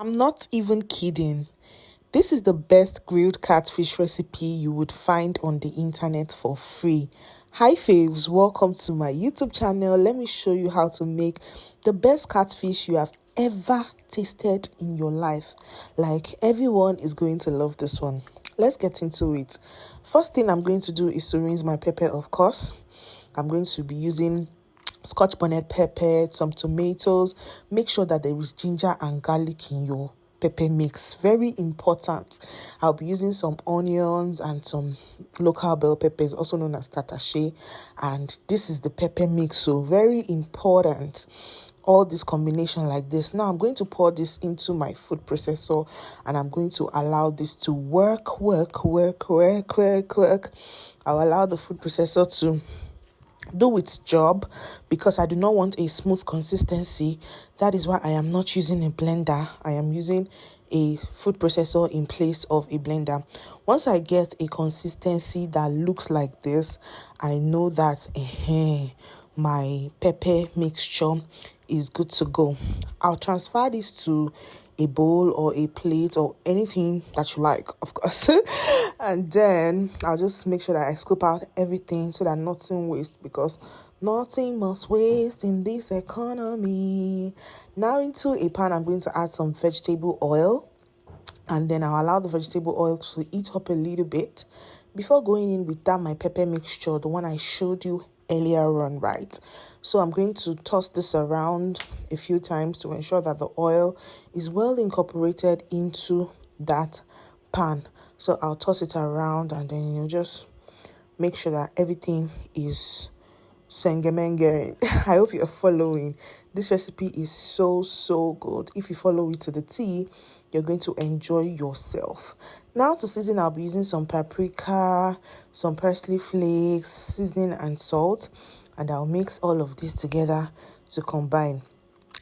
I'm not even kidding. This is the best grilled catfish recipe you would find on the internet for free. Hi faves, welcome to my YouTube channel. Let me show you how to make the best catfish you have ever tasted in your life. Like, everyone is going to love this one. Let's get into it. First thing I'm going to do is to rinse my pepper, of course. I'm going to be using scotch bonnet pepper, some tomatoes. Make sure that there is ginger and garlic in your pepper mix. Very important. I'll be using some onions and some local bell peppers, also known as tatashe. And this is the pepper mix, so very important. All this combination like this. Now I'm going to pour this into my food processor and I'm going to allow this to work. I'll allow the food processor to do its job because I do not want a smooth consistency. That is why I am not using a blender. I am using a food processor in place of a blender. Once I get a consistency that looks like this, I know that my pepper mixture is good to go. I'll transfer this to a bowl or a plate or anything that you like, of course. And then I'll just make sure that I scoop out everything so that nothing wastes, because nothing must waste in this economy. Now into a pan, I'm going to add some vegetable oil, and then I'll allow the vegetable oil to heat up a little bit before going in with that my pepper mixture, the one I showed you earlier on, right? So I'm going to toss this around a few times to ensure that the oil is well incorporated into that pan. So I'll toss it around and then just make sure that everything is sengemenge. I hope you're following. This recipe is so good. If you follow it to the T, you're going to enjoy yourself. Now to season, I'll be using some paprika, some parsley flakes, seasoning and salt, and I'll mix all of this together to combine.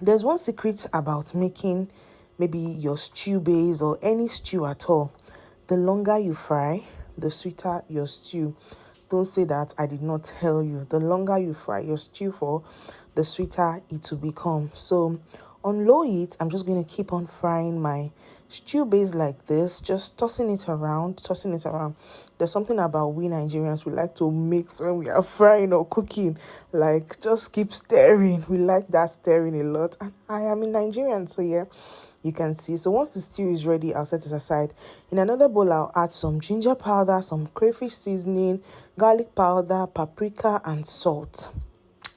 There's one secret about making maybe your stew base or any stew at all. The longer you fry, the sweeter your stew. Don't say that I did not tell you. The longer you fry your stew for, the sweeter it will become. So on low heat, I'm just going to keep on frying my stew base like this, just tossing it around. There's something about we Nigerians, we like to mix when we are frying or cooking. Like, just keep stirring. We like that stirring a lot. And I am in Nigerian, so yeah, you can see. So once the stew is ready, I'll set it aside. In another bowl, I'll add some ginger powder, some crayfish seasoning, garlic powder, paprika, and salt.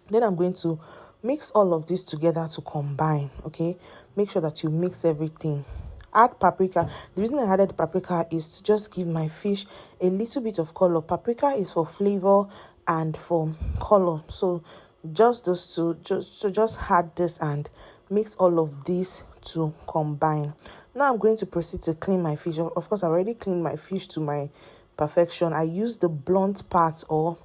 Then I'm going to mix all of this together to combine, okay? Make sure that you mix everything. Add paprika. The reason I added paprika is to just give my fish a little bit of color. Paprika is for flavor and for color. So just those two, just add this and mix all of this to combine. Now I'm going to proceed to clean my fish. Of course, I already cleaned my fish to my perfection. I use the blunt part or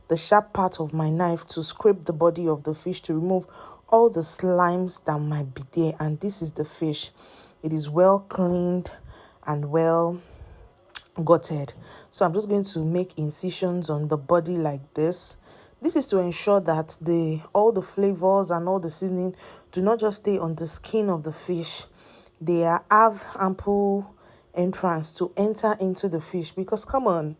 the sharp part of my knife to scrape the body of the fish to remove all the slimes that might be there. And this is the fish. It is well cleaned and well gutted. So I'm just going to make incisions on the body like this. This is to ensure that all the flavors and all the seasoning do not just stay on the skin of the fish. They have ample entrance to enter into the fish, because come on,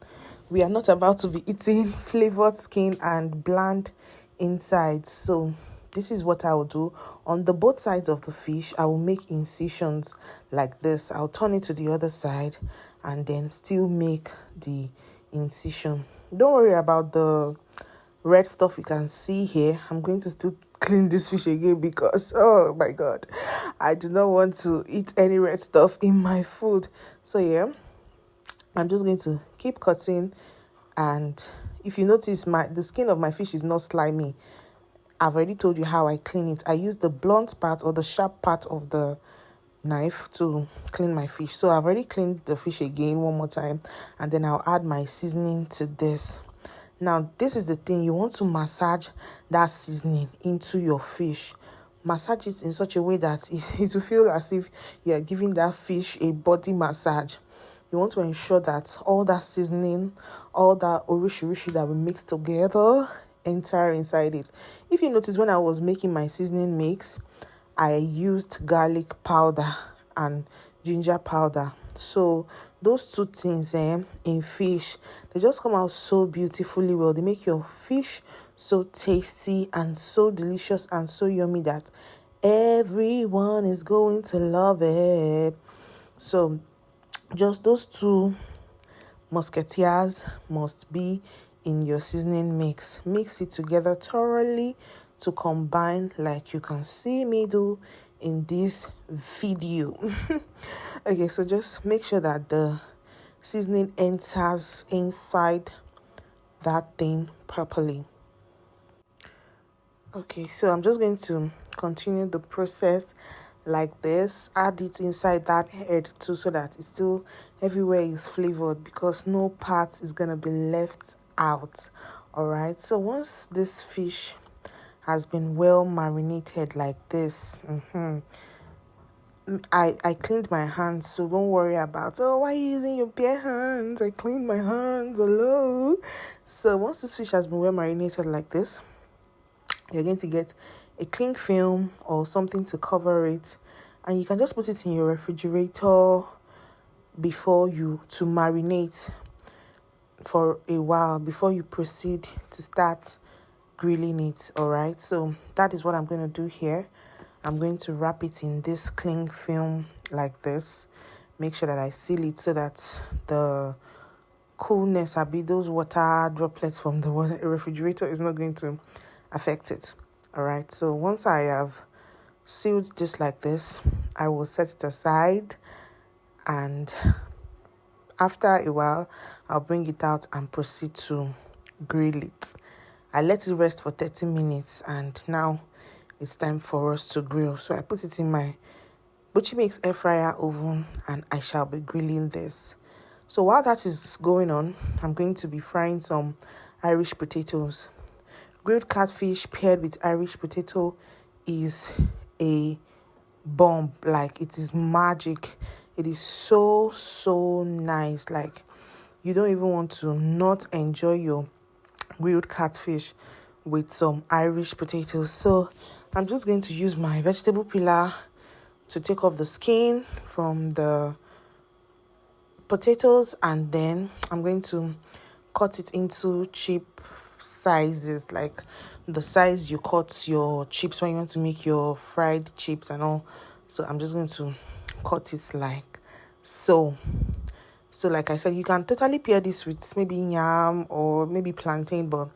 we are not about to be eating flavored skin and bland inside. So this is what I will do. On the both sides of the fish, I will make incisions like this. I'll turn it to the other side and then still make the incision. Don't worry about the red stuff you can see here. I'm going to still clean this fish again because, oh my god, I do not want to eat any red stuff in my food. So yeah, I'm just going to keep cutting. And if you notice, the skin of my fish is not slimy. I've already told you how I clean it. I use the blunt part or the sharp part of the knife to clean my fish. So I've already cleaned the fish again one more time, and then I'll add my seasoning to this. Now, this is the thing. You want to massage that seasoning into your fish. Massage it in such a way that it will feel as if you're giving that fish a body massage. You want to ensure that all that seasoning, all that orishi that we mix together enter inside it. If you notice, when I was making my seasoning mix, I used garlic powder and ginger powder. So those two things in fish, they just come out so beautifully well. They make your fish so tasty and so delicious and so yummy that everyone is going to love it. So just those two musketeers must be in your seasoning mix. Mix it together thoroughly to combine like you can see me do in this video. Okay, so just make sure that the seasoning enters inside that thing properly. Okay, so I'm just going to continue the process like this. Add it inside that head too, so that it's still everywhere is flavored, because no part is gonna be left out. All right, so once this fish has been well marinated like this, I cleaned my hands, so don't worry about, oh, why are you using your bare hands? I cleaned my hands. Hello. So once this fish has been well marinated like this, you're going to get a cling film or something to cover it, and you can just put it in your refrigerator before you to marinate for a while before you proceed to start grilling it. All right, so that is what I'm going to do here. I'm going to wrap it in this cling film like this. Make sure that I seal it so that the coolness, those water droplets from the refrigerator is not going to affect it. All right, so once I have sealed this like this, I will set it aside, and after a while I'll bring it out and proceed to grill it. I let it rest for 30 minutes, and now it's time for us to grill. So I put it in my Butchie Mix air fryer oven, and I shall be grilling this. So while that is going on, I'm going to be frying some Irish potatoes. Grilled catfish paired with Irish potato is a bomb. Like, it is magic. It is so nice. Like, you don't even want to not enjoy your grilled catfish with some Irish potatoes. So I'm just going to use my vegetable peeler to take off the skin from the potatoes, and then I'm going to cut it into chip sizes, like the size you cut your chips when you want to make your fried chips and all. So I'm just going to cut it like so. So like I said, you can totally pair this with maybe yam or maybe plantain, but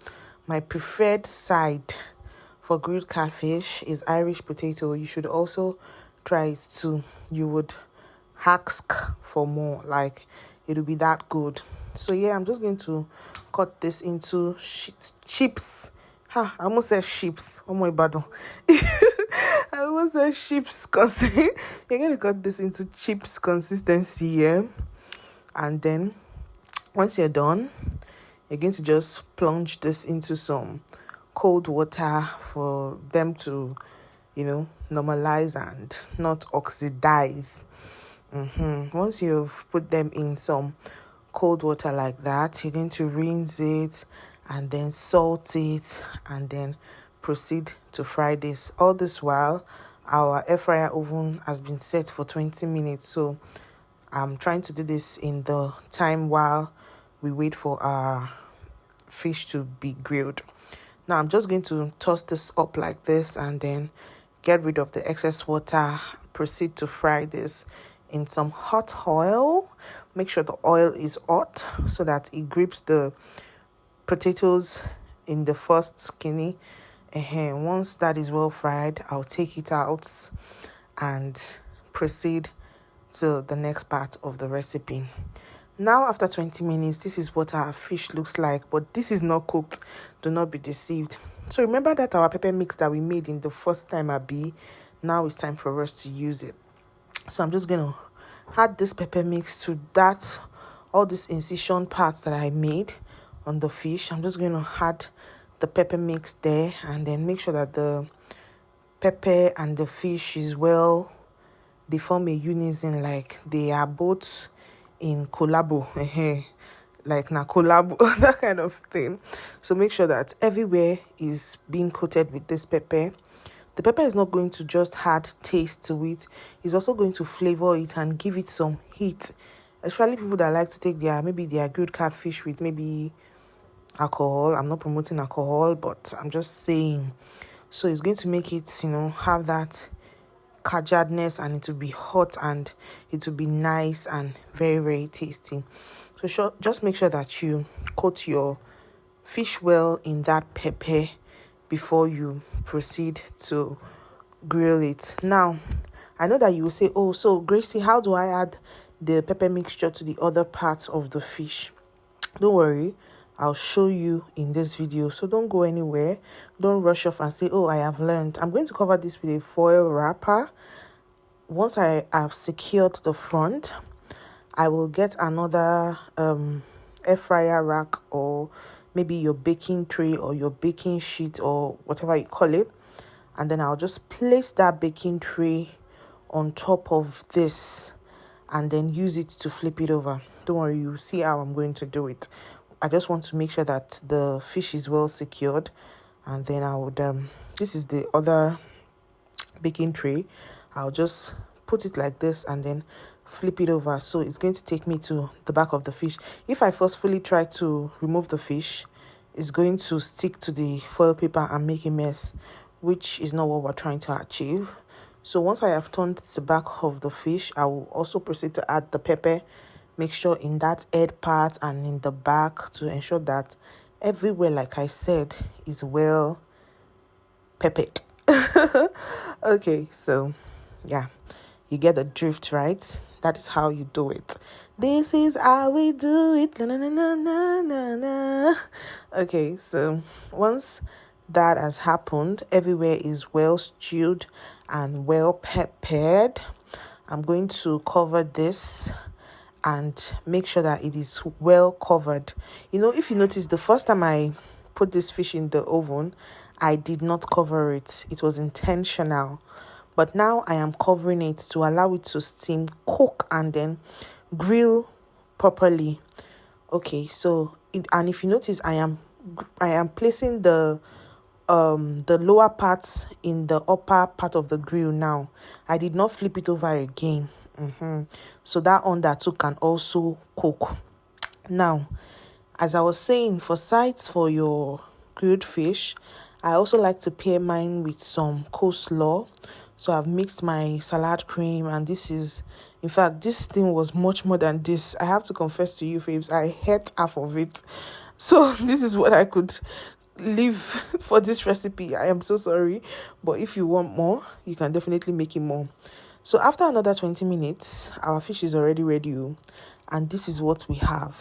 my preferred side for grilled catfish is Irish potato. You should also try it too. You would ask for more. Like, it will be that good. So yeah, I'm just going to cut this into chips. I almost said chips. Oh my bad. I almost said chips, because you're going to cut this into chips consistency here. And then once you're done, you're going to just plunge this into some cold water for them to, normalize and not oxidize. Once you've put them in some cold water like that, you're going to rinse it and then salt it, and then proceed to fry this. All this while, our air fryer oven has been set for 20 minutes. So I'm trying to do this in the time while we wait for our fish to be grilled. Now I'm just going to toss this up like this, and then get rid of the excess water. Proceed to fry this in some hot oil. Make sure the oil is hot so that it grips the potatoes in the first skinny. Once that is well fried, I'll take it out and proceed to the next part of the recipe. Now, after 20 minutes, this is what our fish looks like, but this is not cooked. Do not be deceived. So remember that our pepper mix that we made in the first time, now it's time for us to use it. So I'm just going to add this pepper mix to all these incision parts that I made on the fish. I'm just going to add the pepper mix there, and then make sure that the pepper and the fish is well, they form a unison, like they are both in collabo, like na collabo, that kind of thing. So make sure that everywhere is being coated with this pepper. The pepper is not going to just add taste to it. It's also going to flavor it and give it some heat. Especially people that like to take their grilled catfish with maybe alcohol. I'm not promoting alcohol, but I'm just saying. So it's going to make it, have that cajadness, and it will be hot and it will be nice and very, very tasty. So just make sure that you coat your fish well in that pepper before you proceed to grill it. Now, I know that you will say, oh, so Gracie, how do I add the pepper mixture to the other parts of the fish? Don't worry, I'll show you in this video. So don't go anywhere. Don't rush off and say, oh, I have learned. I'm going to cover this with a foil wrapper. Once I have secured the front, I will get another air fryer rack, or maybe your baking tray or your baking sheet or whatever you call it. And then I'll just place that baking tray on top of this and then use it to flip it over. Don't worry, you'll see how I'm going to do it. I just want to make sure that the fish is well secured. And then I would, this is the other baking tray. I'll just put it like this and then flip it over. So it's going to take me to the back of the fish. If I forcefully try to remove the fish, it's going to stick to the foil paper and make a mess, which is not what we're trying to achieve. So once I have turned the back of the fish, I will also proceed to add the pepper mixture in that head part and in the back to ensure that everywhere, like I said, is well peppered. Okay, so yeah, you get the drift, right? That is how you do it. This is how we do it. Na, na, na, na, na, na. Okay, so once that has happened, everywhere is well stewed and well peppered, I'm going to cover this and make sure that it is well covered. If you notice, the first time I put this fish in the oven, I did not cover it. It was intentional. But now I am covering it to allow it to steam, cook, and then grill properly. Okay, so and if you notice, I am placing the lower parts in the upper part of the grill now. I did not flip it over again. So that under too can also cook. Now, as I was saying, for sides for your grilled fish, I also like to pair mine with some coleslaw. So I've mixed my salad cream, and this thing was much more than this. I have to confess to you, faves, I ate half of it. So this is what I could leave for this recipe. I am so sorry, but if you want more, you can definitely make it more. So after another 20 minutes, our fish is already ready, and this is what we have.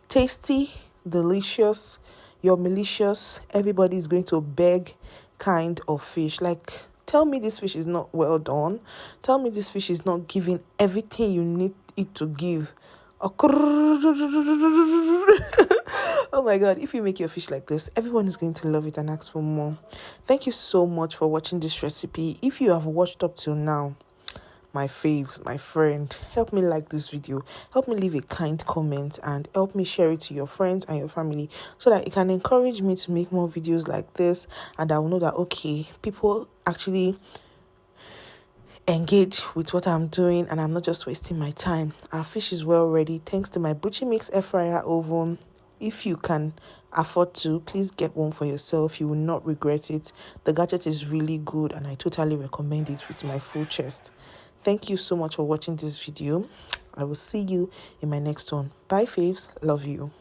Tasty, delicious, you're malicious, everybody is going to beg kind of fish. Like, tell me this fish is not well done. Tell me this fish is not giving everything you need it to give. Oh my god, if you make your fish like this, everyone is going to love it and ask for more. Thank you so much for watching this recipe. If you have watched up till now, my faves, my friend, help me like this video, help me leave a kind comment, and help me share it to your friends and your family so that it can encourage me to make more videos like this, and I will know that okay, people actually engage with what I'm doing and I'm not just wasting my time. Our fish is well ready thanks to my Butchie Mix air fryer oven. If you can afford to, please get one for yourself. You will not regret it. The gadget is really good and I totally recommend it with my full chest. Thank you so much for watching this video. I will see you in my next one. Bye faves. Love you.